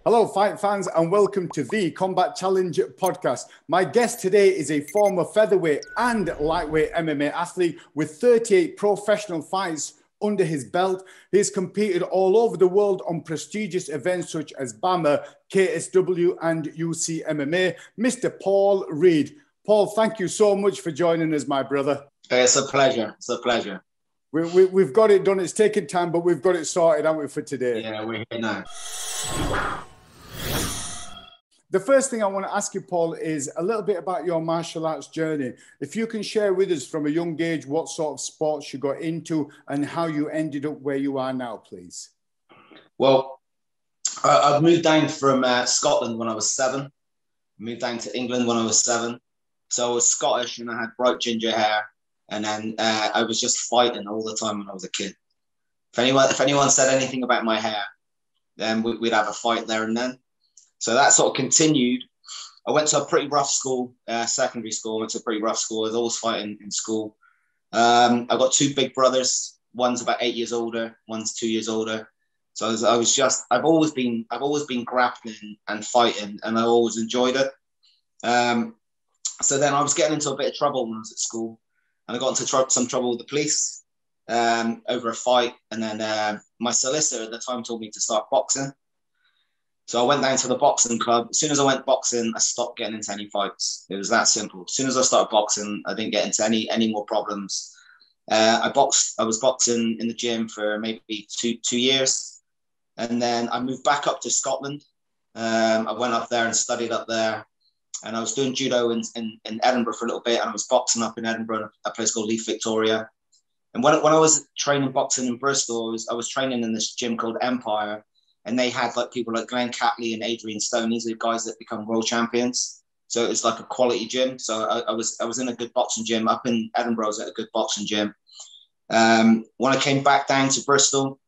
Hello, fight fans, and welcome to the Combat Challenge podcast. My guest today is a former featherweight and lightweight MMA athlete with 38 professional fights under his belt. He's competed all over the world on prestigious events such as BAMMA, KSW, and UFC MMA. Mr. Paul Reed. Paul, thank you so much for joining us, my brother. It's a pleasure. It's a pleasure. We've got it done. It's taken time, but we've got it sorted, haven't we, for today? Yeah, we're here now. The first thing I want to ask you, Paul, is a little bit about your martial arts journey. If you can share with us from a young age what sort of sports you got into and how you ended up where you are now, please. Well, I moved down from Scotland when I was 7. Moved down to England when I was 7. So I was Scottish and I had bright ginger hair. And then I was just fighting all the time when I was a kid. If anyone said anything about my hair, then we'd have a fight there and then. So that sort of continued. I went to a pretty rough school, secondary school. I went to a pretty rough school. I was always fighting in school. I've got 2 big brothers. One's about 8 years older. One's 2 years older. So I've always been grappling and fighting, and I always enjoyed it. So then I was getting into a bit of trouble when I was at school, and I got into some trouble with the police over a fight. And then my solicitor at the time told me to start boxing. So I went down to the boxing club. As soon as I went boxing, I stopped getting into any fights. It was that simple. As soon as I started boxing, I didn't get into any more problems. I was boxing in the gym for maybe two years. And then I moved back up to Scotland. I went up there and studied up there. And I was doing judo in Edinburgh for a little bit. And I was boxing up in Edinburgh, a place called Leith Victoria. And when I was training boxing in Bristol, I was training in this gym called Empire. And they had like people like Glenn Catley and Adrian Stone. These are the guys that become world champions. So it was like a quality gym. So I was in a good boxing gym up in Edinburgh. I was at a good boxing gym. When I came back down to Bristol,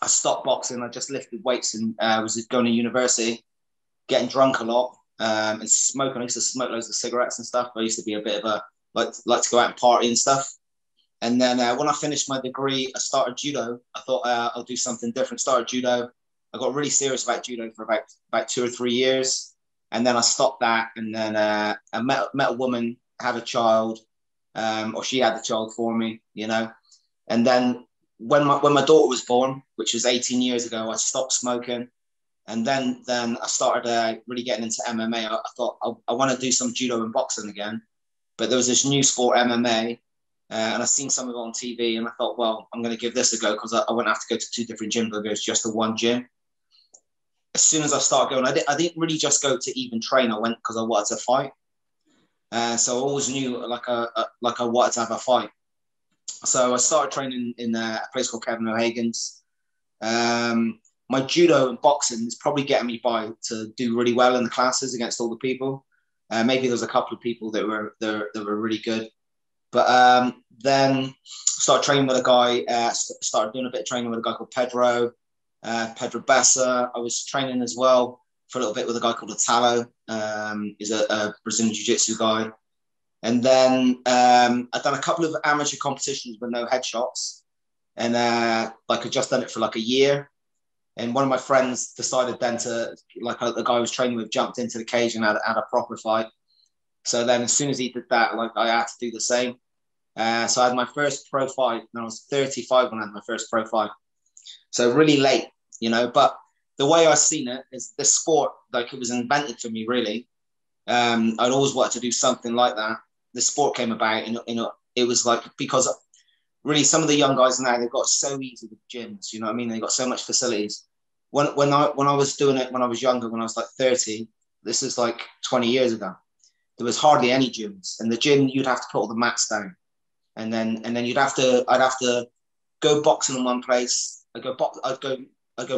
I stopped boxing. I just lifted weights and was going to university, getting drunk a lot and smoking. I used to smoke loads of cigarettes and stuff. I used to be a bit of a like to go out and party and stuff. And then when I finished my degree, I started judo. I thought I'll do something different. Started judo. I got really serious about judo for about 2 or 3 years. And then I stopped that. And then I met a woman, had a child, or she had the child for me, you know. And then when my daughter was born, which was 18 years ago, I stopped smoking. And then I started really getting into MMA. I thought I want to do some judo and boxing again. But there was this new sport, MMA, and I've seen some of it on TV. And I thought, well, I'm going to give this a go because I wouldn't have to go to 2 different gyms. I'll go to just the one gym. As soon as I started going, I didn't really just go to even train. I went because I wanted to fight. So I always knew like I wanted to have a fight. So I started training in a place called Kevin O'Hagan's. My judo and boxing is probably getting me by to do really well in the classes against all the people. Maybe there's a couple of people that were really good. But then started training with a guy, started doing a bit of training with a guy called Pedro Bessa. I was training as well for a little bit with a guy called Italo. He's a Brazilian Jiu-Jitsu guy. And then I've done a couple of amateur competitions with no headshots. And like I'd just done it for like a year. And one of my friends decided then to, like the guy I was training with, jumped into the cage and had a proper fight. So then as soon as he did that, like I had to do the same. So I had my first pro fight when I was 35 when I had my first pro fight. So really late, you know, but the way I've seen it is this sport, like it was invented for me, really. I'd always wanted to do something like that. The sport came about and, you know, it was like, because really some of the young guys now, they've got so easy with gyms, you know what I mean? They've got so much facilities. When I was doing it, when I was younger, when I was like 30, this is like 20 years ago, there was hardly any gyms. And the gym, you'd have to put all the mats down. And then I'd have to go boxing in one place. I'd go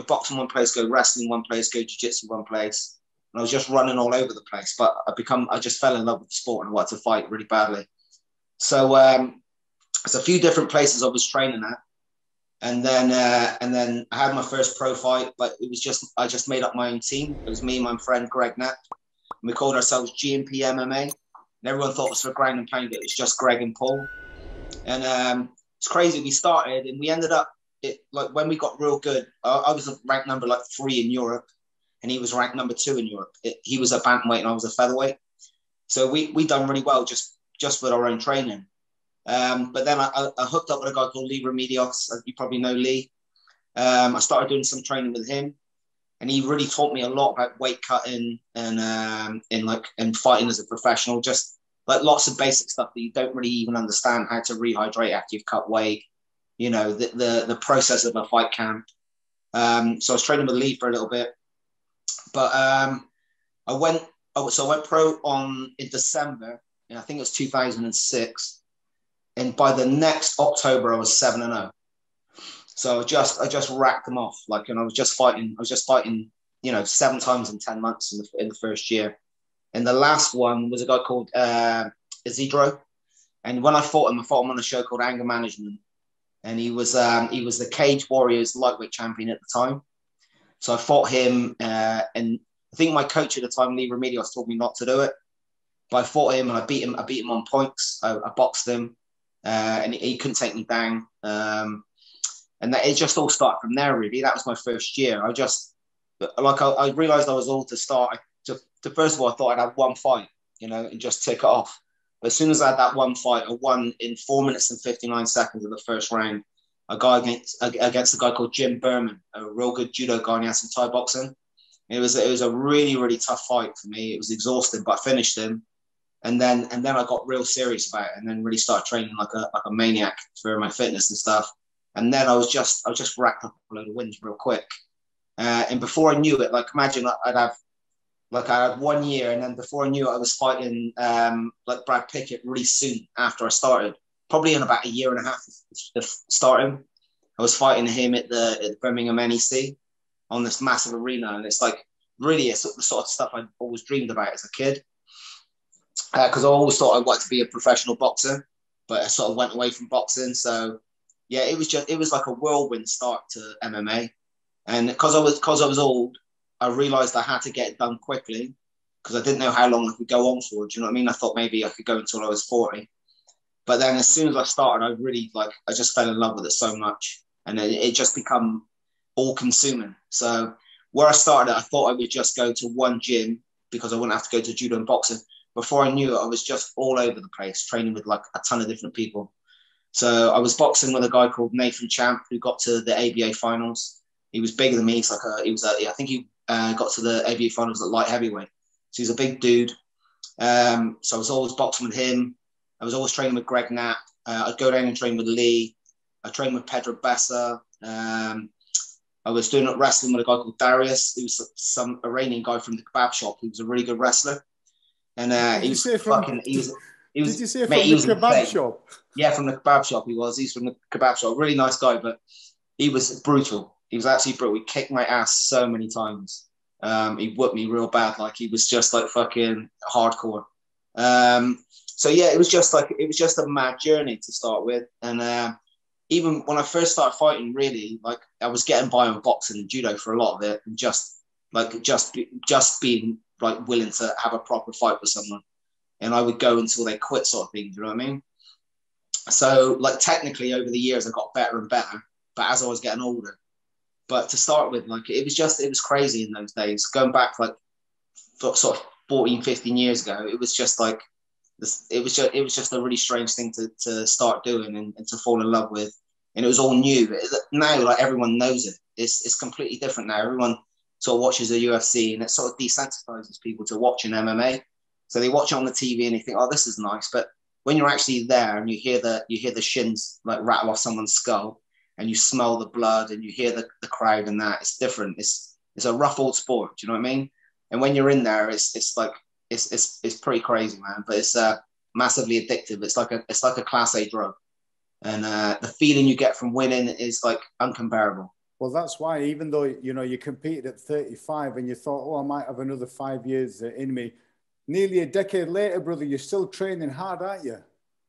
boxing one place, go wrestling one place, go jiu-jitsu one place. And I was just running all over the place. But I just fell in love with the sport and wanted to fight really badly. So it's a few different places I was training at. And then I had my first pro fight, but I just made up my own team. It was me and my friend Greg Knapp. And we called ourselves G&P MMA. And everyone thought it was for ground and pound, but it was just Greg and Paul. And it's crazy. We started and we ended up, like when we got real good, I was ranked number like 3 in Europe. and he was ranked number 2 in Europe. He was a bantamweight and I was a featherweight. So we done really well just with our own training. But then I hooked up with a guy called Leigh Remedios. You probably know Lee. I started doing some training with him, and he really taught me a lot about weight cutting and fighting as a professional. Just like lots of basic stuff that you don't really even understand, how to rehydrate after you've cut weight. You know, the process of a fight camp. So I was training with Lee for a little bit, but I went pro in December, and I think it was 2006. And by the next October, I was 7-0. So I just racked them off. And I was just fighting, 7 times in 10 months in the first year. And the last one was a guy called Isidro. And when I fought him on a show called Anger Management. And he was the Cagewarriors lightweight champion at the time. So I fought him, and I think my coach at the time, Leigh Remedios, told me not to do it. But I fought him and I beat him on points. I boxed him. And he couldn't take me down. And it just all started from there, really. That was my first year. I realized I was all to start. First of all, I thought I'd have one fight, and just tick it off. But as soon as I had that one fight, I won in 4 minutes and 59 seconds of the first round. A guy against a guy called Jim Berman, a real good judo guy, and he had some Thai boxing. It was a really, really tough fight for me. It was exhausting, but I finished him. And then I got real serious about it, and then really started training like a maniac for my fitness and stuff. And then I was just racked up a load of wins real quick. And before I knew it, imagine I had 1 year, and then before I knew it, I was fighting Brad Pickett really soon after I started. Probably in about a year and a half of starting, I was fighting him at the Birmingham NEC on this massive arena, and it's really the sort of stuff I always dreamed about as a kid. Because I always thought I wanted to be a professional boxer, but I sort of went away from boxing. So yeah, it was like a whirlwind start to MMA. And because I was old, I realized I had to get it done quickly because I didn't know how long I could go on for. Do you know what I mean? I thought maybe I could go until I was 40. But then as soon as I started, I really I just fell in love with it so much. And it just become all consuming. So where I started, I thought I would just go to one gym because I wouldn't have to go to judo and boxing. Before I knew it, I was just all over the place, training with a ton of different people. So I was boxing with a guy called Nathan Champ, who got to the ABA finals. He was bigger than me. I think he got to the ABA finals at light heavyweight. So he's a big dude. So I was always boxing with him. I was always training with Greg Knapp. I'd go down and train with Lee. I trained with Pedro Bessa. I was doing wrestling with a guy called Darius, who was some Iranian guy from the kebab shop. He was a really good wrestler. And he was fucking. Did you say from the kebab shop? Yeah, from the kebab shop. He's from the kebab shop. Really nice guy, but he was brutal. He was absolutely brutal. He kicked my ass so many times. He whooped me real bad. He was just fucking hardcore. So yeah, it was just a mad journey to start with. And even when I first started fighting, really, I was getting by on boxing and judo for a lot of it, and just being willing to have a proper fight with someone, and I would go until they quit, sort of thing. Do you know what I mean? So technically over the years I got better and better, but as I was getting older. But to start with, it was crazy in those days. Going back sort of 14, 15 years ago, it was just it was just a really strange thing to start doing and to fall in love with, and it was all new. Now everyone knows it. It's completely different now. Everyone sort of watches the UFC, and it sort of desensitizes people to watching MMA. So they watch it on the TV and they think, "Oh, this is nice." But when you're actually there and you hear the shins rattle off someone's skull, and you smell the blood and you hear the crowd and that, it's different. It's a rough old sport. Do you know what I mean? And when you're in there, it's pretty crazy, man. But it's massively addictive. It's like a class A drug, and the feeling you get from winning is uncomparable. Well, that's why, even though, you competed at 35 and you thought, oh, I might have another 5 years in me, nearly a decade later, brother, you're still training hard, aren't you?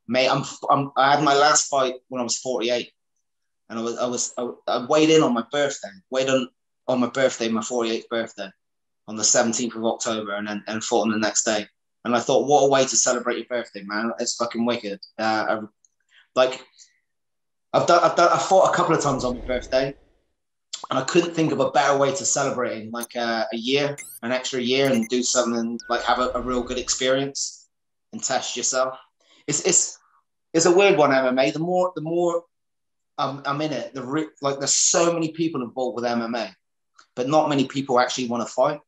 Mate, I had my last fight when I was 48, and I weighed in on my birthday, on my birthday, my 48th birthday, on the 17th of October, and fought on the next day. And I thought, what a way to celebrate your birthday, man. It's fucking wicked. I fought a couple of times on my birthday. And I couldn't think of a better way to celebrate like an extra year, and do something like have a real good experience and test yourself. It's a weird one, MMA. The more I'm in it, like there's so many people involved with MMA, but not many people actually want to fight.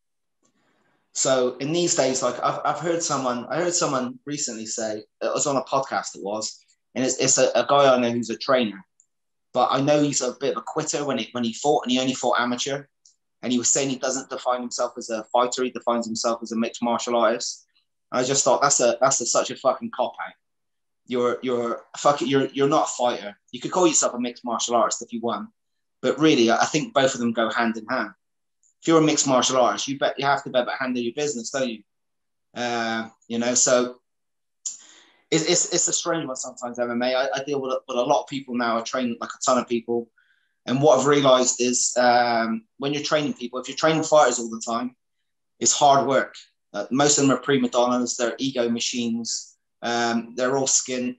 So in these days, like I heard someone recently say, it was on a podcast, and it's a guy I know who's a trainer, but I know he's a bit of a quitter when he fought, and he only fought amateur. And he was saying he doesn't define himself as a fighter; he defines himself as a mixed martial artist. And I just thought that's such a fucking cop out. You're not a fighter. You could call yourself a mixed martial artist if you want, but really, I think both of them go hand in hand. If you're a mixed martial artist, you have to be able to handle your business, don't you? So it's a strange one sometimes, MMA. I deal with a lot of people now. I train like a ton of people. And what I've realized is when you're training people, if you're training fighters all the time, it's hard work. Most of them are prima donnas. They're ego machines. They're all skin.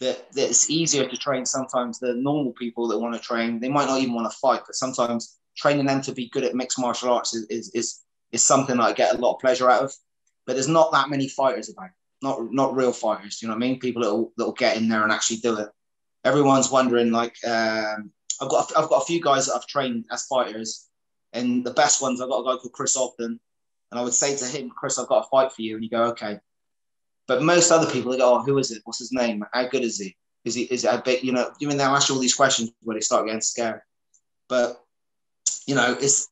That it's easier to train sometimes the normal people that want to train. They might not even want to fight, but sometimes training them to be good at mixed martial arts is something that I get a lot of pleasure out of. But there's not that many fighters about. Not real fighters. You know what I mean? People that'll get in there and actually do it. Everyone's wondering, like, I've got a few guys that I've trained as fighters, and the best ones, I've got a guy called Chris Ogden, and I would say to him, Chris, I've got a fight for you, and you go, okay. But most other people, they go, oh, who is it? What's his name? How good is he? Is it a bit, you know, they'll ask you all these questions where they start getting scared. But, you know, it's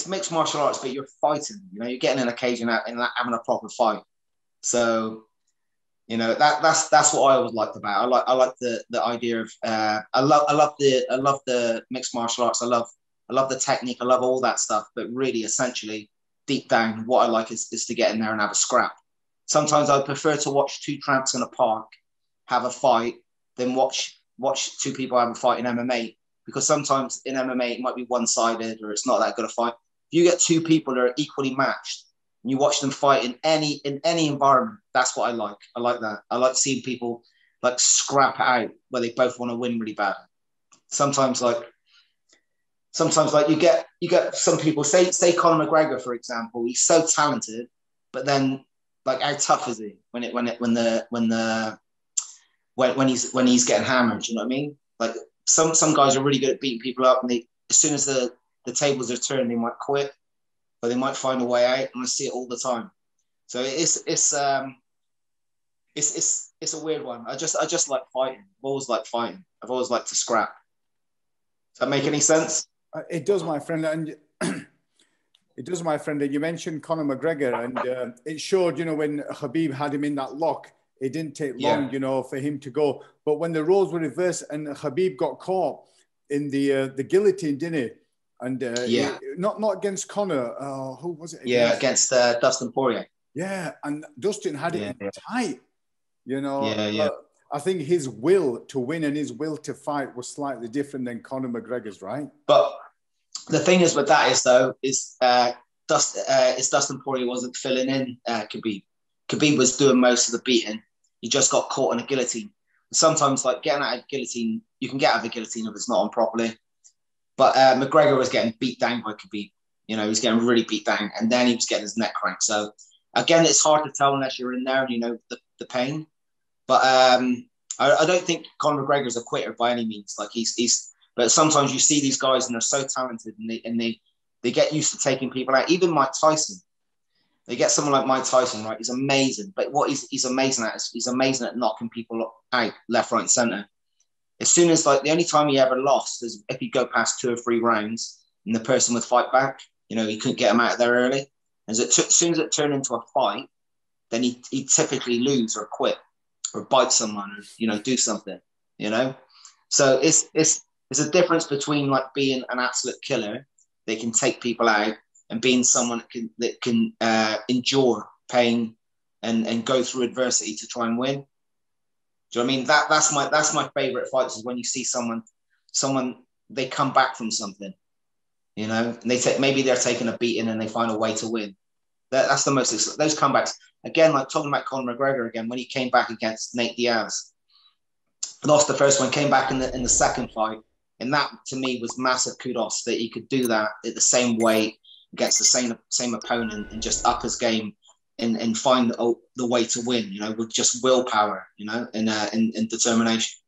mixed martial arts, but you're fighting, you know, you're getting in a cage and having a proper fight. So, you know, that's what I always liked about it. I like the idea of I love the mixed martial arts. I love the technique. I love all that stuff. But really, essentially, deep down, what I like is to get in there and have a scrap. Sometimes I prefer to watch two tramps in a park have a fight than watch two people have a fight in MMA, because sometimes in MMA it might be one-sided or it's not that good a fight. If you get two people that are equally matched, and you watch them fight in any environment, that's what I like. I like that. I like seeing people like scrap it out where they both want to win really bad. Sometimes like you get some people, say Conor McGregor, for example, he's so talented, but then like how tough is he when he's getting hammered? You know what I mean? Like some guys are really good at beating people up, and as soon as the tables are turned, they might quit, but they might find a way out, and I see it all the time. So it's a weird one. I just like fighting. I've always liked fighting. I've always liked to scrap. Does that make any sense? It does, my friend, and it does, my friend. And you mentioned Conor McGregor, and it showed, you know, when Khabib had him in that lock, it didn't take long, you know, for him to go. But when the roles were reversed and Khabib got caught in the guillotine, didn't he? And not against Conor. Who was it? Against Dustin Poirier. Yeah, and Dustin had it tight. You know, Yeah. I think his will to win and his will to fight was slightly different than Conor McGregor's, right? But the thing is with that is Dustin Poirier wasn't filling in Khabib. Khabib was doing most of the beating. He just got caught in a guillotine. Sometimes, like getting out of a guillotine, you can get out of a guillotine if it's not on properly. But McGregor was getting beat down by Khabib. You know, he was getting really beat down, and then he was getting his neck cracked. So again, it's hard to tell unless you're in there and you know the pain. But I don't think Conor McGregor is a quitter by any means. Like he's. But sometimes you see these guys and they're so talented, and they get used to taking people out. Even Mike Tyson. They get someone like Mike Tyson, right? He's amazing. But what he's amazing at is he's amazing at knocking people out left, right, and center. As soon as, like, the only time he ever lost is if you go past 2 or 3 rounds and the person would fight back. You know, he couldn't get him out of there early. As soon as it turned into a fight, then he typically lose or quit or bite someone or, you know, do something, you know? So it's a difference between, like, being an absolute killer that can take people out and being someone that can endure pain and go through adversity to try and win. Do you know what I mean? That's my favorite fights, is when you see someone they come back from something, you know, and maybe they're taking a beating and they find a way to win. That's the most, those comebacks. Again, like talking about Conor McGregor again, when he came back against Nate Diaz, lost the first one, came back in the second fight, And that to me was massive kudos that he could do that at the same weight against the same opponent and just up his game and find the way to win, you know, with just willpower, you know, and determination.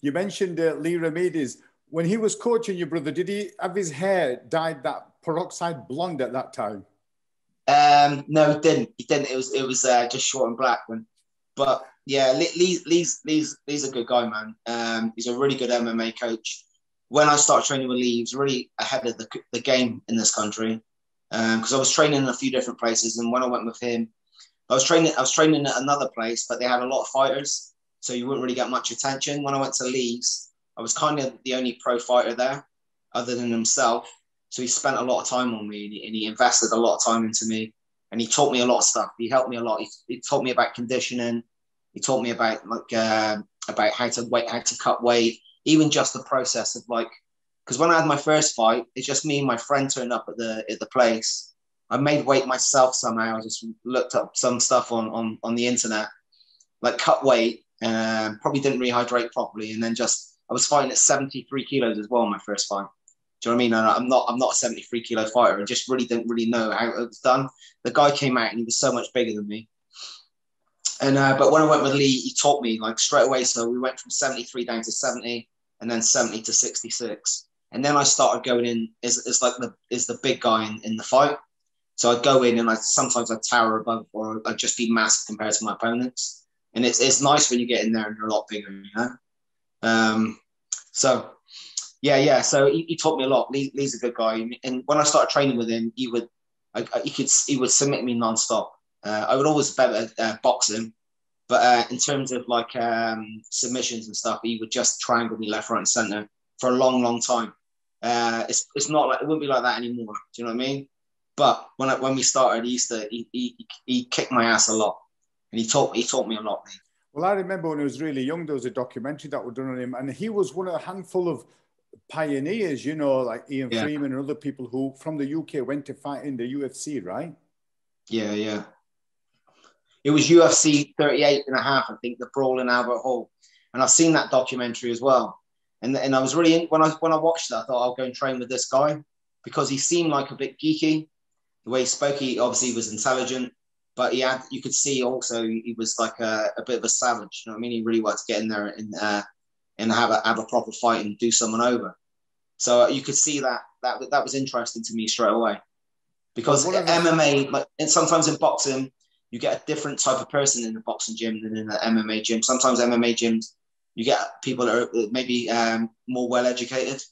You mentioned Leigh Remedios. When he was coaching your brother, did he have his hair dyed that peroxide blonde at that time? No, he didn't. He didn't. It was just short and black. But yeah, Lee's a good guy, man. He's a really good MMA coach. When I started training with Leigh, he was really ahead of the game in this country. Because I was training in a few different places, and when I went with him, I was training at another place, but they had a lot of fighters, so you wouldn't really get much attention. When I went to Leigh's, I was kind of the only pro fighter there, other than himself. So he spent a lot of time on me, and he invested a lot of time into me, and he taught me a lot of stuff. He helped me a lot. He taught me about conditioning. He taught me about how to cut weight, even just the process of like. Because when I had my first fight, it's just me and my friend turned up at the place. I made weight myself somehow. I just looked up some stuff on the internet, like cut weight, probably didn't rehydrate properly, and then I was fighting at 73 kilos as well. My first fight. Do you know what I mean? I'm not a 73 kilo fighter. I just really didn't really know how it was done. The guy came out and he was so much bigger than me. And but when I went with Leigh, he taught me like straight away. So we went from 73 down to 70, and then 70 to 66. And then I started going in as the big guy in the fight. So I'd go in and sometimes I'd tower above, or I'd just be massive compared to my opponents. And it's nice when you get in there and you're a lot bigger, you know? So yeah. So he taught me a lot. Leigh's a good guy. And when I started training with him, he would submit me nonstop. I would always better box him. But in terms of like submissions and stuff, he would just triangle me left, right, and center for a long, long time. It's not like, it wouldn't be like that anymore. Do you know what I mean? But when we started, he kicked my ass a lot, and he taught me a lot. Well, I remember when he was really young, there was a documentary that was done on him, and he was one of a handful of pioneers, you know, like Ian Freeman and other people who from the UK went to fight in the UFC, right? Yeah. It was UFC 38 and a half, I think, the brawl in Albert Hall, and I've seen that documentary as well. And I was really when I watched that, I thought I'll go and train with this guy because he seemed like a bit geeky. The way he spoke, he obviously was intelligent, but you could see also he was like a bit of a savage. You know what I mean? He really wanted to get in there and have a proper fight and do someone over. So you could see that was interesting to me straight away, because MMA, like, and sometimes in boxing, you get a different type of person in the boxing gym than in the MMA gym. Sometimes MMA gyms, you get people that are maybe more well educated.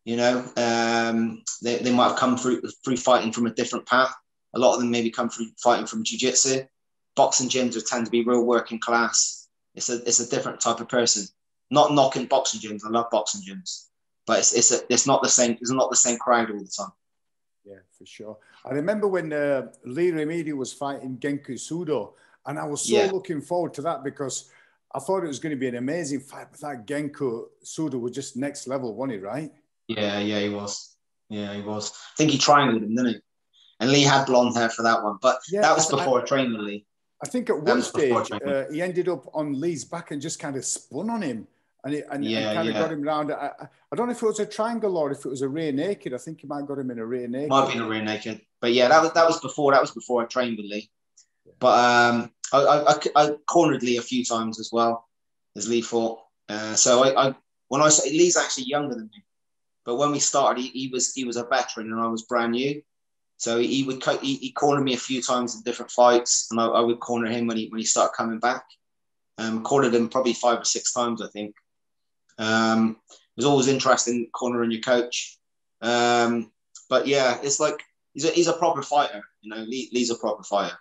You know, they might have come through fighting from a different path. A lot of them maybe come through fighting from jiu-jitsu. Boxing gyms would tend to be real working class. It's a different type of person. Not knocking boxing gyms. I love boxing gyms, but it's not the same. It's not the same crowd all the time. Yeah, for sure. I remember when Leigh Remedios was fighting Genku Sudo, and I was so looking forward to that because I thought it was going to be an amazing fight. But that Genku Sudo was just next level, wasn't he? Right? Yeah, he was. I think he triangled him, didn't he? And Leigh had blonde hair for that one, but that was before I trained with Leigh. I think at one stage he ended up on Leigh's back and just kind of spun on him, and kind of got him round. I don't know if it was a triangle or if it was a rear naked. I think he might have got him in a rear naked. Might have been a rear naked, but yeah, that was before I trained with Leigh. But I cornered Leigh a few times as well as Leigh fought. So when I say Leigh's actually younger than me, but when we started, he was a veteran and I was brand new. So he cornered me a few times in different fights, and I would corner him when he started coming back. Cornered him probably 5 or 6 times, I think. It was always interesting cornering your coach. But yeah, it's like he's a proper fighter. You know, Leigh's a proper fighter.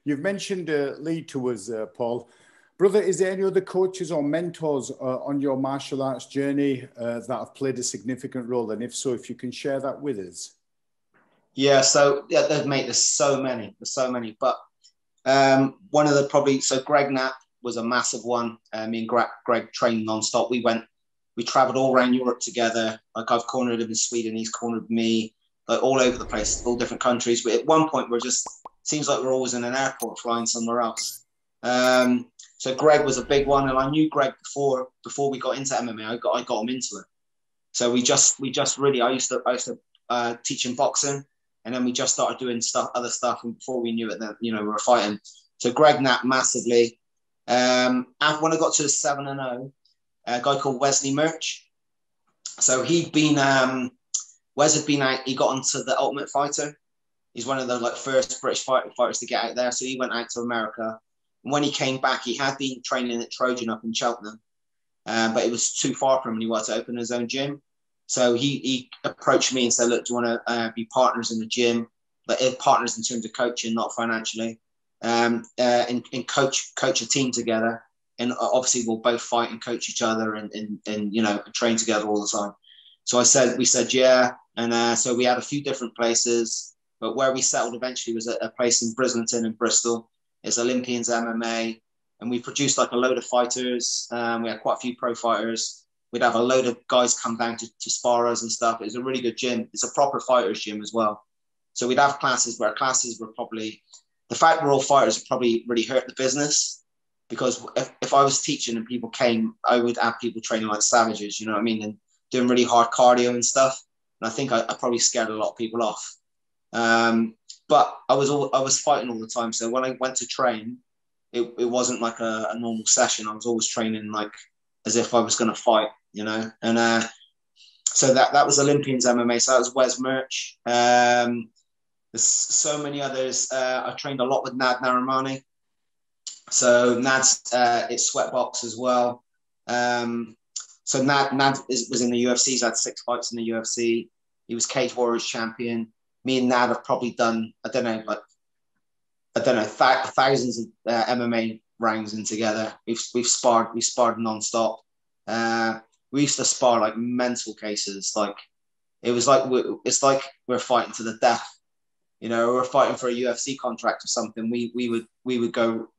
You've mentioned Leigh to us, Paul. Brother, is there any other coaches or mentors on your martial arts journey that have played a significant role? And if so, if you can share that with us. Yeah, so mate, there's so many. But one of the Greg Knapp was a massive one. Me and Greg trained nonstop. We traveled all around Europe together. Like I've cornered him in Sweden, he's cornered me, like all over the place, all different countries. But at one point, seems like we're always in an airport flying somewhere else. So Greg was a big one, and I knew Greg before we got into MMA. I got him into it. So we just really, I used to teach him boxing, and then we just started doing other stuff, and before we knew it, then we were fighting. So Greg napped massively. When I got to the 7-0, a guy called Wesley Murch. So Wes had been out. He got onto the Ultimate Fighter. He's one of the first British fighters to get out there. So he went out to America. And when he came back, he had been training at Trojan up in Cheltenham, but it was too far from him. He wanted to open his own gym. So he approached me and said, "Look, do you want to be partners in the gym? Partners in terms of coaching, not financially, and coach a team together. And obviously we'll both fight and coach each other and train together all the time." So we said yeah, and so we had a few different places, but where we settled eventually was a place in Brislington in Bristol. It's Olympians MMA, and we produced a load of fighters. We had quite a few pro fighters. We'd have a load of guys come down to spar us and stuff. It was a really good gym. It's a proper fighters gym as well. So we'd have classes where were probably, the fact we're all fighters would probably really hurt the business, because if I was teaching and people came, I would have people training like savages, you know what I mean? And doing really hard cardio and stuff. And I think I probably scared a lot of people off. But I was fighting all the time. So when I went to train, it wasn't like a normal session. I was always training as if I was going to fight, And so that was Olympians MMA. So that was Wes Murch. There's so many others. I trained a lot with Nad Narimani. So Nad's it's Sweatbox as well. So Nad was in the UFC. He's had 6 fights in the UFC. He was Cagewarriors champion. Me and Nad have probably done, thousands of MMA rounds in together. We've sparred nonstop. We used to spar like mental cases. It's like we're fighting to the death. We're fighting for a UFC contract or something. We would go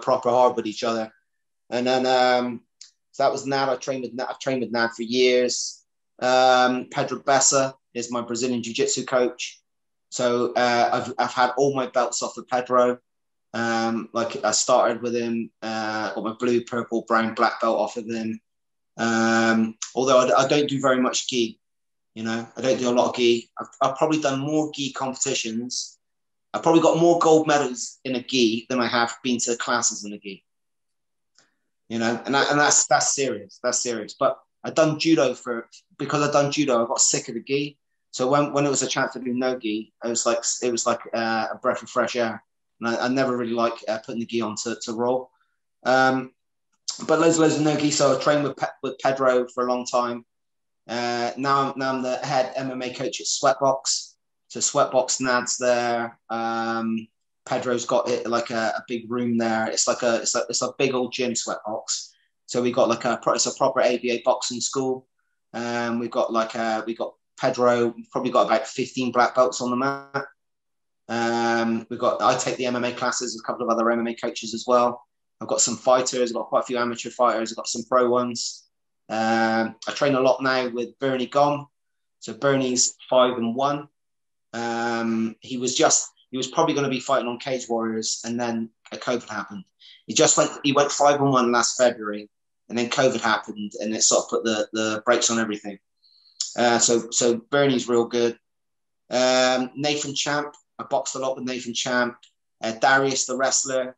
proper hard with each other. And then so that was Nad. I've trained with Nad for years. Pedro Bessa is my Brazilian jiu-jitsu coach. So I've had all my belts off of Pedro. I started with him, got my blue, purple, brown, black belt off of him. Although I don't do very much gi, I don't do a lot of gi. I've probably done more gi competitions. I've probably got more gold medals in a gi than I have been to classes in a gi. And that's serious. That's serious. But I've done judo because I've done judo, I got sick of the gi. So when it was a chance to do no gi, it was like a breath of fresh air. And I never really like putting the gi on to roll. But loads of no gi. So I trained with Pedro for a long time. Now I'm the head MMA coach at Sweatbox. So Sweatbox, Nad's there. Pedro's got it like a big room there. It's a big old gym, Sweatbox. So we got it's a proper ABA boxing school. We've got Pedro. We've probably got about 15 black belts on the mat. I take the MMA classes, a couple of other MMA coaches as well. I've got some fighters. I've got quite a few amateur fighters. I've got some pro ones. I train a lot now with Bernie Gom. So Bernie's 5-1. He was probably going to be fighting on Cagewarriors, and then COVID happened. He went 5-1 last February, and then COVID happened, and it sort of put the brakes on everything. So Bernie's real good. Nathan Champ, I boxed a lot with Nathan Champ. Darius the wrestler.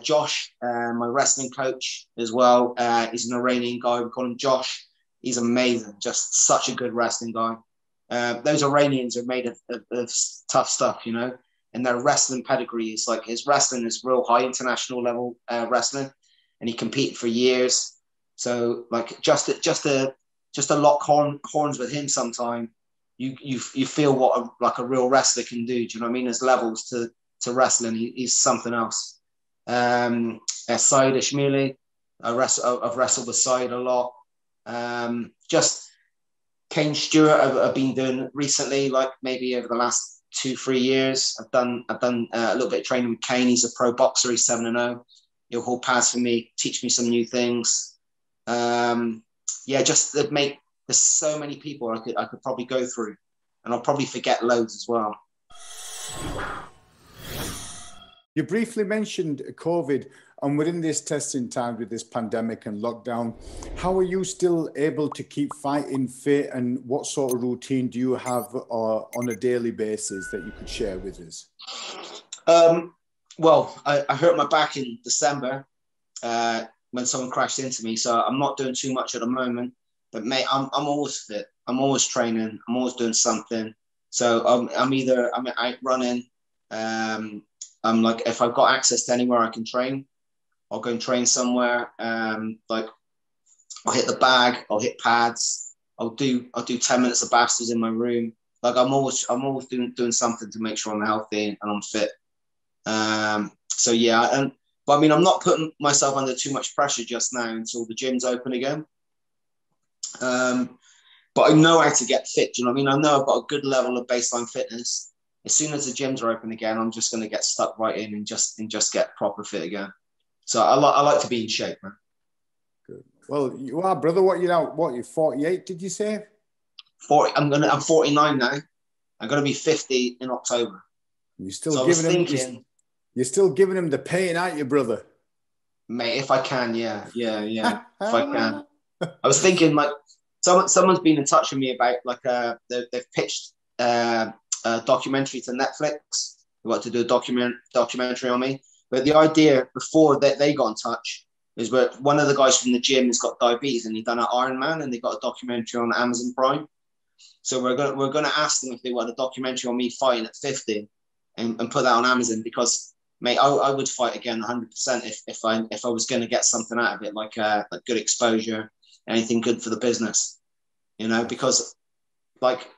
Josh, my wrestling coach as well. He's an Iranian guy. We call him Josh. He's amazing. Just such a good wrestling guy. Those Iranians are made of tough stuff, and their wrestling pedigree is his wrestling is real high international level wrestling, and he competed for years. So just to lock horns with him sometime, you feel what a real wrestler can do. Do you know what I mean? There's levels to wrestling. He's something else. Saeed Ishmaeli, I've wrestled with Saeed a lot. Just Kane Stewart, I've been doing recently, maybe over the last 2-3 years. I've done a little bit of training with Kane. He's a pro boxer. He's 7-0. He'll hold pads for me, teach me some new things. Just to make. There's so many people I could probably go through, and I'll probably forget loads as well. You briefly mentioned COVID, and within this testing time with this pandemic and lockdown, how are you still able to keep fighting fit, and what sort of routine do you have on a daily basis that you could share with us? Well, I hurt my back in December when someone crashed into me, so I'm not doing too much at the moment. But mate, I'm always fit. I'm always training. I'm always doing something. So I'm out running. I'm like, if I've got access to anywhere I can train, I'll go and train somewhere. Like I'll hit the bag, I'll hit pads, I'll do 10 minutes of bastards in my room. Like I'm always doing something to make sure I'm healthy and I'm fit. So yeah, but I mean, I'm not putting myself under too much pressure just now until the gym's open again. But I know how to get fit. Do you know what I mean? I know I've got a good level of baseline fitness. As soon as the gyms are open again, I'm just going to get stuck right in and just get proper fit again. So I like to be in shape, man. Good. Well, you are, brother. What you're 48? Did you say? 40. I'm 49 now. I'm going to be 50 in October. You're still giving him the pain, aren't you, brother? Mate, if I can, yeah. If I can. I was thinking, like, someone's been in touch with me about, like, they've pitched a documentary to Netflix. They want to do a documentary on me. But the idea before they got in touch is where one of the guys from the gym has got diabetes and he's done an Ironman and they got a documentary on Amazon Prime. So we're gonna ask them if they want a documentary on me fighting at 50 and put that on Amazon, because mate, I would fight again 100% if I was going to get something out of it, like good exposure, anything good for the business, you know, because like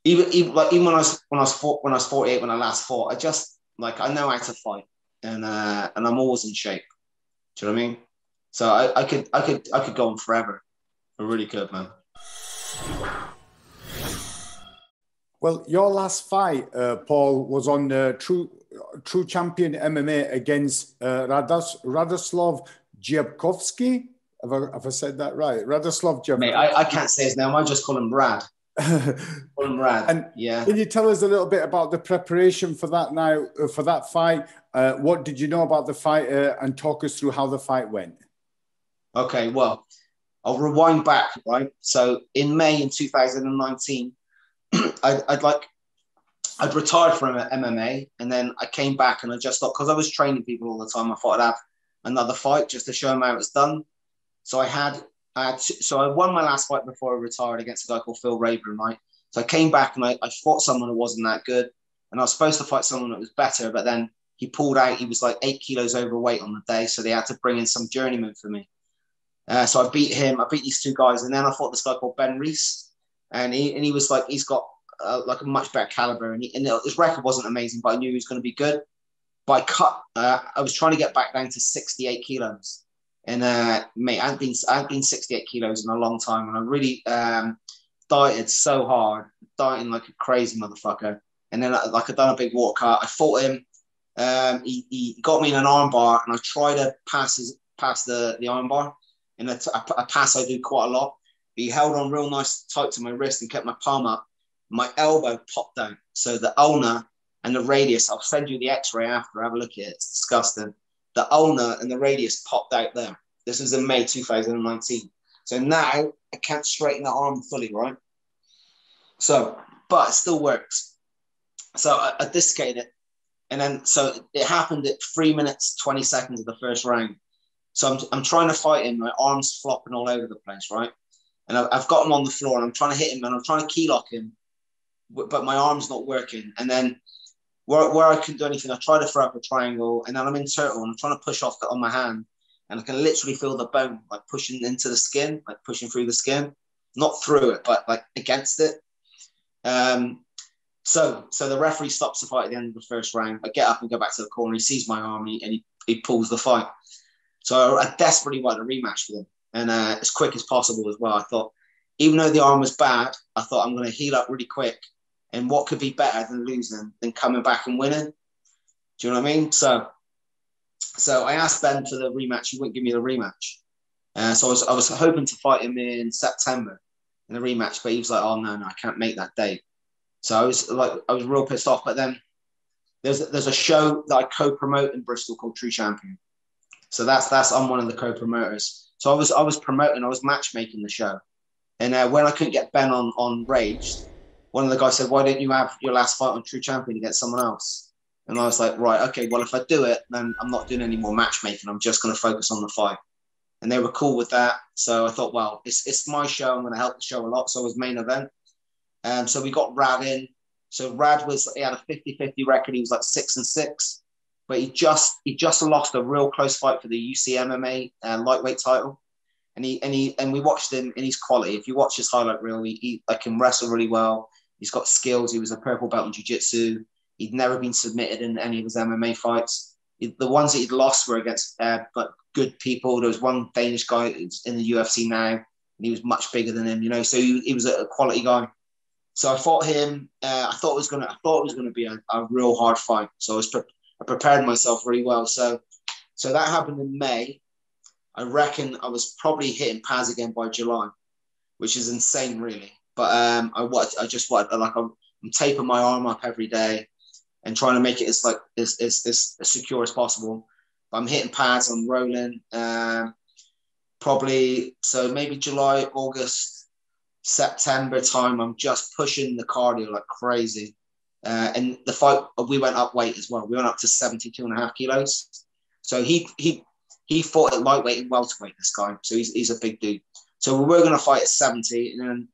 even when I was 48 when I last fought, I just I know how to fight and I'm always in shape. Do you know what I mean? So I could go on forever. I really could, man. Well, your last fight, Paul, was on True Champion MMA against Radoslav Dziabkowski. Have I said that right? Radoslav Dziabkowski. Mate, I can't say his name. I just call him Rad. Call him Rad. And yeah. Can you tell us a little bit about the preparation for that now, for that fight? What did you know about the fight, and talk us through how the fight went? Okay, well, I'll rewind back, right? So in May in 2019, I'd retired from MMA, and then I came back and I just thought, because I was training people all the time, I thought I'd have another fight just to show them how it's done. So I won my last fight before I retired against a guy called Phil Rayburn, right? So I came back and I fought someone who wasn't that good, and I was supposed to fight someone that was better, but then he pulled out. He was like 8 kilos overweight on the day, so they had to bring in some journeyman for me. So I beat him. I beat these two guys, and then I fought this guy called Ben Reese, and he was like, he's got like a much better caliber, and his record wasn't amazing, but I knew he was going to be good. But I was trying to get back down to 68 kilos, and mate, I hadn't been 68 kilos in a long time, and I really dieted so hard, dieting like a crazy motherfucker. And then I'd done a big walk cut. I fought him. He got me in an armbar, and I tried to pass the armbar, and a pass I do quite a lot. But he held on real nice tight to my wrist and kept my palm up. My elbow popped out. So the ulna and the radius, I'll send you the x-ray after, have a look at it. It's disgusting. The ulna and the radius popped out there. This was in May 2019. So now I can't straighten the arm fully, right? So, but it still works. So I dislocated it. And then, so it happened at 3 minutes, 20 seconds of the first round. So I'm trying to fight him. My arm's flopping all over the place, right? And I've got him on the floor, and I'm trying to hit him, and I'm trying to key lock him, but my arm's not working. And then where I couldn't do anything, I try to throw up a triangle, and then I'm in turtle, and I'm trying to push off on my hand, and I can literally feel the bone like pushing into the skin, like pushing through the skin, not through it, but like against it. So the referee stops the fight at the end of the first round. I get up and go back to the corner. He sees my arm, and he pulls the fight. So I desperately wanted a rematch with him, and as quick as possible as well. I thought, even though the arm was bad, I thought I'm going to heal up really quick. And what could be better than losing than coming back and winning? Do you know what I mean? So I asked Ben for the rematch. He wouldn't give me the rematch. So I was hoping to fight him in September in the rematch, but he was like, "Oh no, I can't make that date." So I was real pissed off. But then there's a show that I co-promote in Bristol called True Champion. So I'm one of the co-promoters. So I was matchmaking the show. And when I couldn't get Ben on Raged, one of the guys said, "Why don't you have your last fight on True Champion against someone else?" And I was like, "Right, okay, well, if I do it, then I'm not doing any more matchmaking. I'm just going to focus on the fight." And they were cool with that. So I thought, well, it's my show. I'm going to help the show a lot. So it was main event. So we got Rad in. So Rad he had a 50-50 record. He was like 6-6, but he just lost a real close fight for the UC MMA lightweight title. And we watched him in his quality. If you watch his highlight reel, he can wrestle really well. He's got skills. He was a purple belt in jiu-jitsu. He'd never been submitted in any of his MMA fights. The ones that he'd lost were against good people. There was one Danish guy who's in the UFC now, and he was much bigger than him, you know. So he was a quality guy. So I fought him. I thought it was gonna be a real hard fight. So I prepared myself really well. So that happened in May. I reckon I was probably hitting pads again by July, which is insane, really. But I'm taping my arm up every day and trying to make it as secure as possible. But I'm hitting pads, I'm rolling. Probably so maybe July, August, September time. I'm just pushing the cardio like crazy. And the fight, we went up weight as well. We went up to 72.5 kilos. So he fought at lightweight and welterweight, this guy. So he's a big dude. So we were going to fight at 70. And then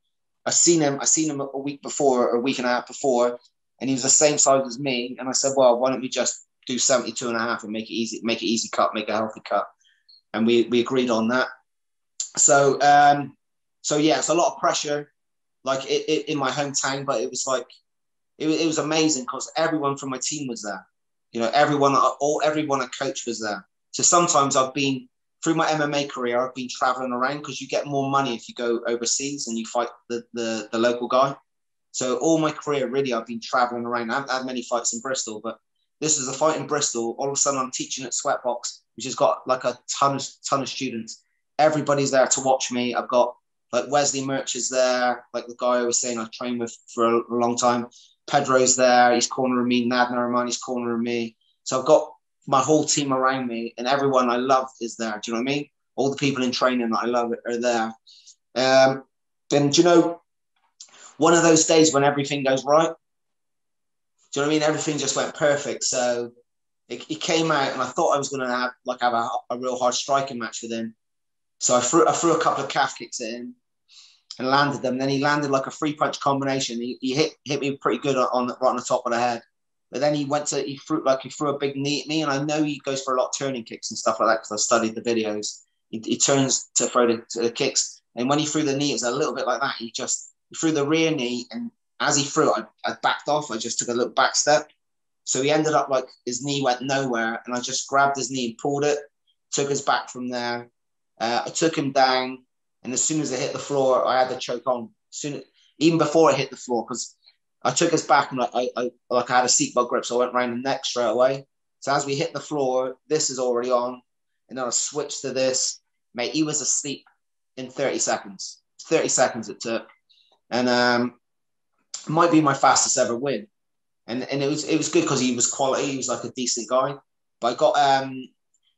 I seen him a week and a half before, and he was the same size as me. And I said, well, why don't we just do 72.5 and make it easy cut, make a healthy cut. And we agreed on that. So yeah, it's a lot of pressure, like in my hometown, but it was like, it was amazing because everyone from my team was there. You know, everyone I coached was there. So sometimes through my MMA career, I've been traveling around because you get more money if you go overseas and you fight the local guy. So all my career, really, I've been traveling around. I haven't had many fights in Bristol, but this is a fight in Bristol. All of a sudden I'm teaching at Sweatbox, which has got like a ton of students. Everybody's there to watch me. I've got like Wesley Murch is there, like the guy I was saying I trained with for a long time. Pedro's there. He's cornering me. Nadner Armani's cornering me. So I've got my whole team around me, and everyone I love is there. Do you know what I mean? All the people in training that I love are there. And do you know, one of those days when everything goes right, do you know what I mean? Everything just went perfect. So it came out, and I thought I was going to have a real hard striking match with him. So I threw a couple of calf kicks at him and landed them. Then he landed like a 3-punch combination. He hit me pretty good right on the top of the head. But then he threw a big knee at me, and I know he goes for a lot of turning kicks and stuff like that because I studied the videos. He turns to throw the kicks, and when he threw the knee, it was a little bit like that. He threw the rear knee, and as he threw it, I backed off. I just took a little back step. So he ended up like his knee went nowhere, and I just grabbed his knee and pulled it, took his back from there. I took him down, and as soon as it hit the floor, I had the choke on. Even before it hit the floor, because I took his back and I had a seatbelt grip, so I went around the neck straight away. So as we hit the floor, this is already on, and then I switched to this. Mate, he was asleep in 30 seconds. 30 seconds it took, and it might be my fastest ever win. And it was good because he was quality. He was like a decent guy, but I got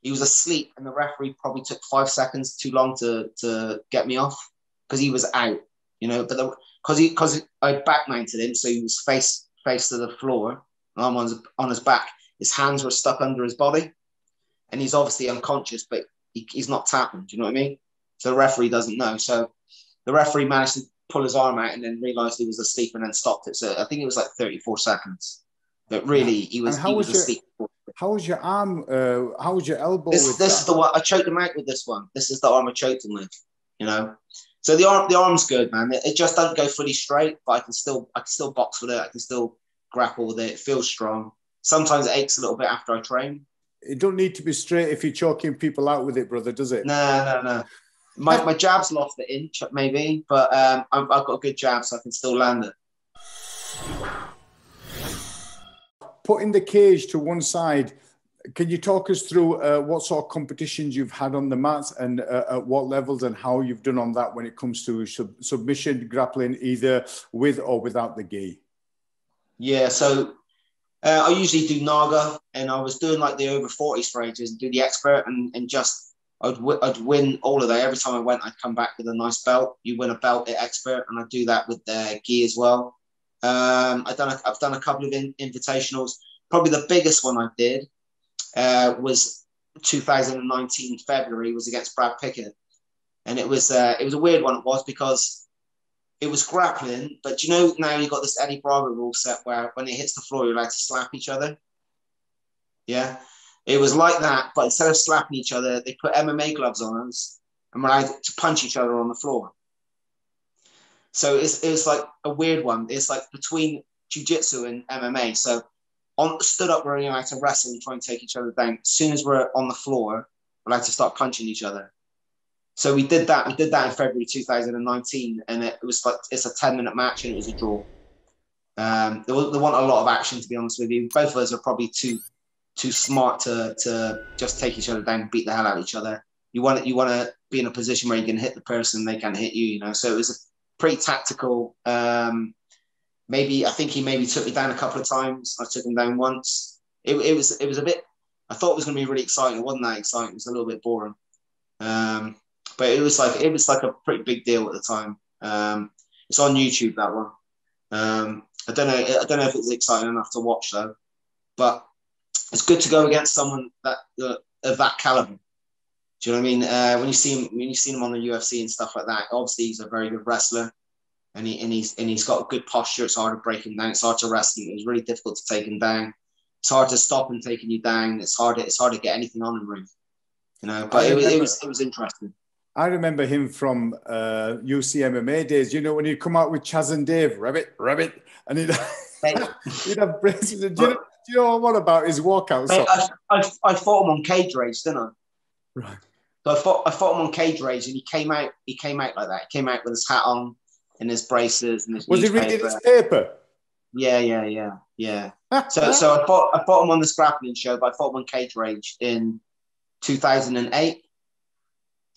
he was asleep, and the referee probably took 5 seconds too long to get me off because he was out, you know. But because I back mounted him, so he was face to the floor, and I'm on his back. His hands were stuck under his body, and he's obviously unconscious, but he's not tapping. Do you know what I mean? So the referee doesn't know. So the referee managed to pull his arm out and then realised he was asleep and then stopped it. So I think it was like 34 seconds. But really, he was asleep. How was your arm? How was your elbow? This is the one I choked him out with. This one. This is the arm I choked him with. You know. So the arm's good, man. It just doesn't go fully straight, but I can still box with it. I can still grapple with it. It feels strong. Sometimes it aches a little bit after I train. It don't need to be straight if you're choking people out with it, brother, does it? No. My jab's lost the inch, maybe, but I've got a good jab, so I can still land it. Putting the cage to one side, can you talk us through what sort of competitions you've had on the mats and at what levels and how you've done on that when it comes to submission grappling, either with or without the gi? Yeah, so I usually do Naga, and I was doing like the over 40s for ages and do the expert, and just I'd win all of that. Every time I went, I'd come back with a nice belt. You win a belt at expert, and I do that with the gi as well. I've done a couple of invitationals. Probably the biggest one I did was 2019 February, was against Brad Pickett, and it was a weird one. It was because it was grappling, but you know, now you've got this Eddie Bravo rule set where when it hits the floor, you're allowed to slap each other. Yeah. It was like that, but instead of slapping each other, they put MMA gloves on us and we're allowed to punch each other on the floor. So it was like a weird one. It's like between jiu-jitsu and MMA. So stood up, we're allowed to wrestle and try and take each other down. As soon as we're on the floor, we're allowed to start punching each other. So we did that. We did that in February 2019, and it's a 10-minute match, and it was a draw. There wasn't a lot of action, to be honest with you. Both of us are probably too smart to just take each other down and beat the hell out of each other. You want to be in a position where you can hit the person, they can hit you. You know, so it was a pretty tactical. I think he maybe took me down a couple of times. I took him down once. It was a bit. I thought it was going to be really exciting. It wasn't that exciting. It was a little bit boring. But it was like a pretty big deal at the time. It's on YouTube, that one. I don't know if it's exciting enough to watch though, but it's good to go against someone that of that caliber. Do you know what I mean? When you see him on the UFC and stuff like that, obviously he's a very good wrestler, and he's got good posture. It's hard to break him down. It's hard to wrestle him. It's really difficult to take him down. It's hard to stop him taking you down. It's hard to get anything on him, really. You know, but it was interesting. I remember him from UFC MMA days. You know, when he'd come out with Chaz and Dave, rabbit, and he'd have braces. Do you know what about his walkout? Mate, I fought him on Cage Rage, didn't I? Right. So I fought him on Cage Rage, and he came out like that. He came out with his hat on and his braces and his. Was he reading his paper? Yeah. So I fought him on the grappling show, but I fought him on Cage Rage in 2008.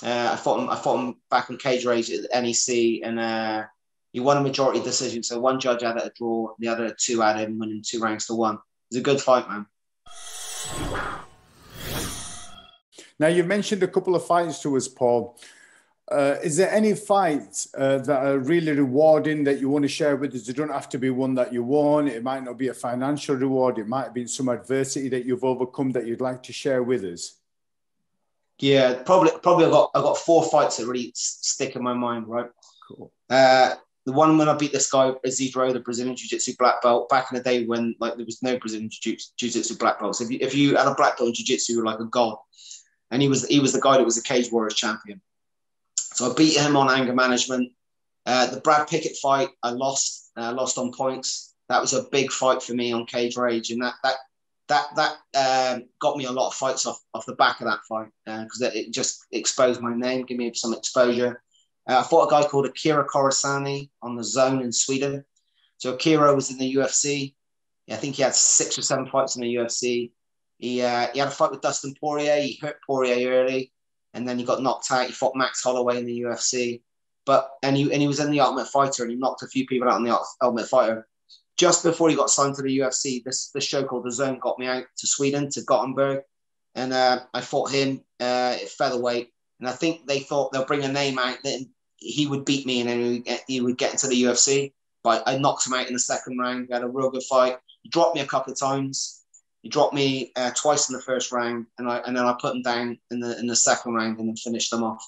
I fought him back on Cage Rage at the NEC, and he won a majority decision. So one judge had it a draw, the other two had him winning 2 rounds to 1. It was a good fight, man. Now, you've mentioned a couple of fights to us, Paul. Is there any fights that are really rewarding that you want to share with us? It don't have to be one that you won. It might not be a financial reward. It might have been some adversity that you've overcome that you'd like to share with us. Yeah, probably I got 4 fights that really stick in my mind, right? Cool. The one when I beat this guy, Isidro, the Brazilian Jiu-Jitsu black belt, back in the day when like there was no Brazilian Jiu-Jitsu black belts. If you had a black belt in Jiu-Jitsu, you were like a god. And he was the guy that was the Cagewarriors champion. So I beat him on anger management. The Brad Pickett fight, I lost on points. That was a big fight for me on Cage Rage, and that got me a lot of fights off the back of that fight because it just exposed my name, gave me some exposure. I fought a guy called Akira Korosani on the Zone in Sweden. So Akira was in the UFC. I think he had 6 or 7 fights in the UFC. He had a fight with Dustin Poirier. He hurt Poirier early, and then he got knocked out. He fought Max Holloway in the UFC, and he was in the Ultimate Fighter, and he knocked a few people out in the Ultimate Fighter. Just before he got signed to the UFC, this show called The Zone got me out to Sweden, to Gothenburg, and I fought him at featherweight. And I think they thought they'll bring a name out that he would beat me and then he would get into the UFC. But I knocked him out in the second round. We had a real good fight. He dropped me a couple of times. He dropped me twice in the first round, and then I put him down in the second round and then finished him off.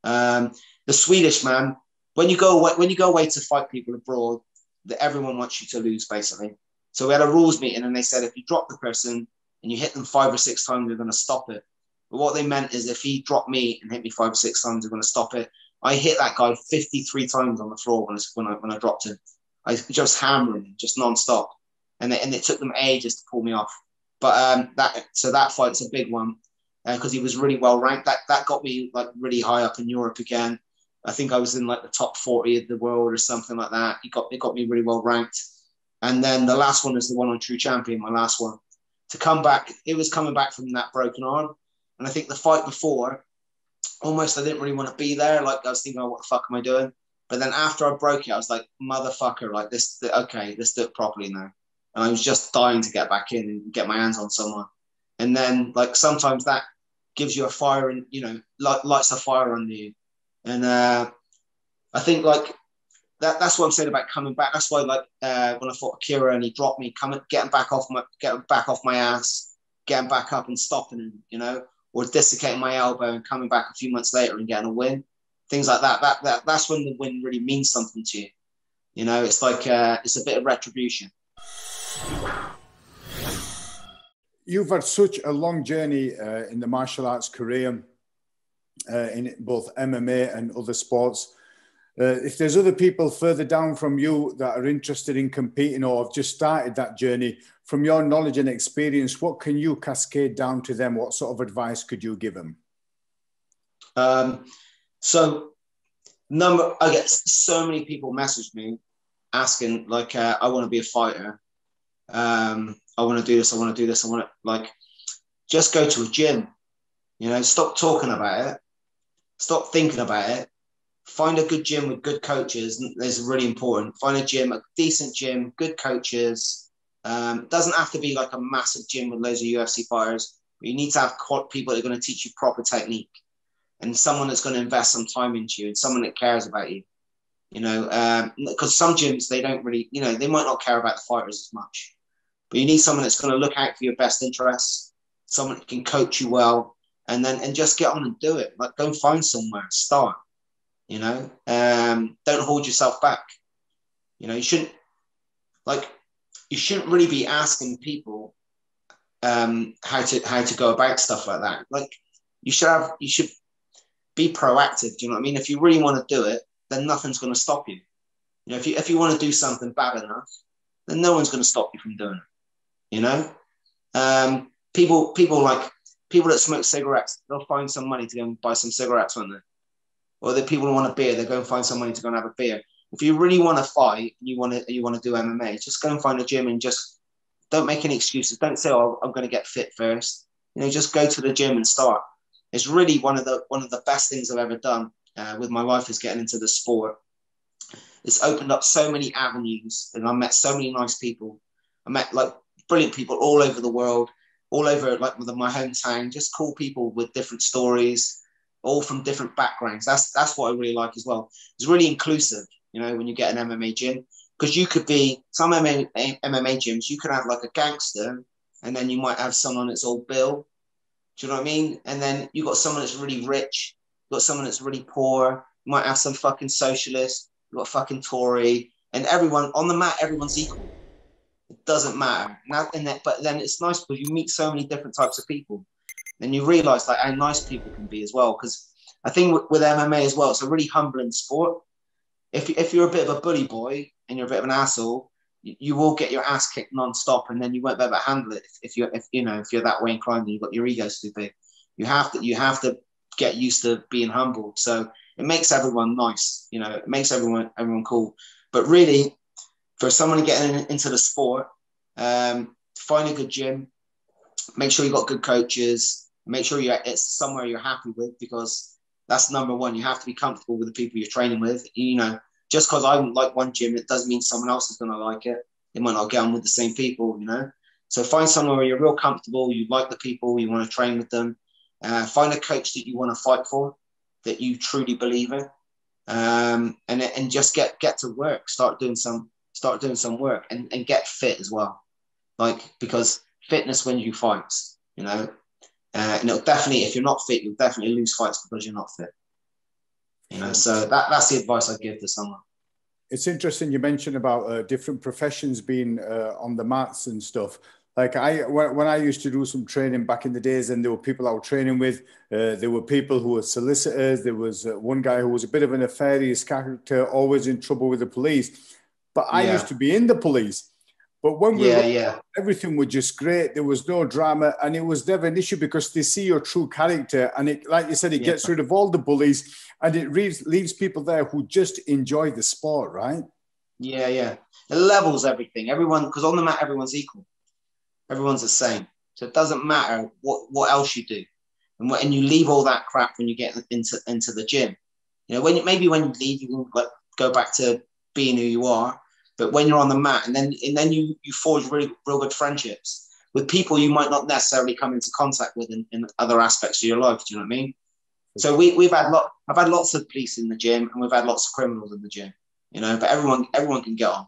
The Swedish man, when you go away to fight people abroad, that everyone wants you to lose, basically. So we had a rules meeting, and they said if you drop the person and you hit them 5 or 6 times, we're going to stop it. But what they meant is if he dropped me and hit me 5 or 6 times, we're going to stop it. I hit that guy 53 times on the floor when I dropped him. I just hammering him, just non-stop. And it took them ages to pull me off. But that fight's a big one because he was really well ranked. That got me like really high up in Europe again. I think I was in like the top 40 of the world or something like that. It got me really well ranked. And then the last one is the one on True Champion, my last one. To come back, it was coming back from that broken arm. And I think the fight before, almost I didn't really want to be there. Like I was thinking, oh, what the fuck am I doing? But then after I broke it, I was like, motherfucker, like this, okay, let's do it properly now. and I was just dying to get back in and get my hands on someone. And then like sometimes that gives you a fire, and lights a fire under you. And I think like that's what I'm saying about coming back. That's why like when I fought Akira and he dropped me, getting back off my ass, getting back up and stopping him, or dislocating my elbow and coming back a few months later and getting a win. Things like that. That's when the win really means something to you. It's like it's a bit of retribution. You've had such a long journey in the martial arts career, in both MMA and other sports. If there's other people further down from you that are interested in competing or have just started that journey, from your knowledge and experience, what can you cascade down to them? What sort of advice could you give them? I get so many people message me asking like, I want to be a fighter. I want to do this. I want to do this. I want to like, just go to a gym, stop talking about it. Stop thinking about it. Find a good gym with good coaches. This is really important. Find a gym, a decent gym, good coaches. Doesn't have to be like a massive gym with loads of UFC fighters. But you need to have people that are going to teach you proper technique, and someone that's going to invest some time into you, and someone that cares about you. Because some gyms, they don't really, they might not care about the fighters as much. But you need someone that's going to look out for your best interests, someone that can coach you well, and just get on and do it. Like, go and find somewhere, start. Don't hold yourself back. You shouldn't really be asking people how to go about stuff like that. Like, you should be proactive. Do you know what I mean? If you really want to do it, then nothing's going to stop you. If you want to do something bad enough, then no one's going to stop you from doing it. People that smoke cigarettes, they'll find some money to go and buy some cigarettes, won't they? Or the people who want a beer, they go and find some money to go and have a beer. If you really want to fight, you want to do MMA, just go and find a gym and just don't make any excuses. Don't say, "Oh, I'm going to get fit first." Just go to the gym and start. It's really one of the best things I've ever done with my life is getting into the sport. It's opened up so many avenues, and I met so many nice people. I met like brilliant people all over the world, all over like my hometown. Just cool people with different stories, all from different backgrounds. That's what I really like as well. It's really inclusive, when you get an MMA gym, because you could be some MMA gyms. You could have like a gangster, and then you might have someone that's all Bill. Do you know what I mean? And then you got someone that's really rich. You got someone that's really poor. You might have some fucking socialist. You got a fucking Tory, and everyone on the mat. Everyone's equal. It doesn't matter. But then it's nice because you meet so many different types of people. And you realise like how nice people can be as well. Because I think with MMA as well, it's a really humbling sport. If you're a bit of a bully boy and you're a bit of an asshole, you will get your ass kicked non-stop, and then you won't be able to handle it if you're that way inclined and you've got your ego too big. You have to get used to being humbled. So it makes everyone nice. It makes everyone cool. But really, for someone to get into the sport, find a good gym. Make sure you got good coaches. Make sure it's somewhere you're happy with, because that's number one. You have to be comfortable with the people you're training with. Just because I like one gym, it doesn't mean someone else is going to like it. They might not get on with the same people, So find somewhere where you're real comfortable. You like the people. You want to train with them. Find a coach that you want to fight for, that you truly believe in, and just get to work. Start doing some work and get fit as well. Because fitness wins you fights, and it'll definitely, if you're not fit, you'll definitely lose fights because you're not fit. So that's the advice I give to someone. It's interesting you mentioned about different professions being on the mats and stuff. Like when I used to do some training back in the days, and there were people I was training with, there were people who were solicitors. There was one guy who was a bit of a nefarious character, always in trouble with the police. But I used to be in the police. But when everything was just great. There was no drama, and it was never an issue because they see your true character. And it, like you said, it gets rid of all the bullies, and it leaves people there who just enjoy the sport, right? Yeah. It levels everything. Everyone, because on the mat, everyone's equal. Everyone's the same. So it doesn't matter what else you do. And you leave all that crap when you get into the gym. When you leave, you can go back to being who you are. But when you're on the mat, and then you forge really real good friendships with people you might not necessarily come into contact with in other aspects of your life. Do you know what I mean? So I've had lots of police in the gym, and we've had lots of criminals in the gym. You know, but everyone can get on.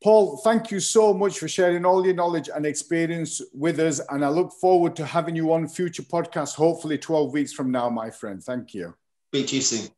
Paul, thank you so much for sharing all your knowledge and experience with us. And I look forward to having you on future podcasts, hopefully 12 weeks from now, my friend. Thank you. Speak to you soon.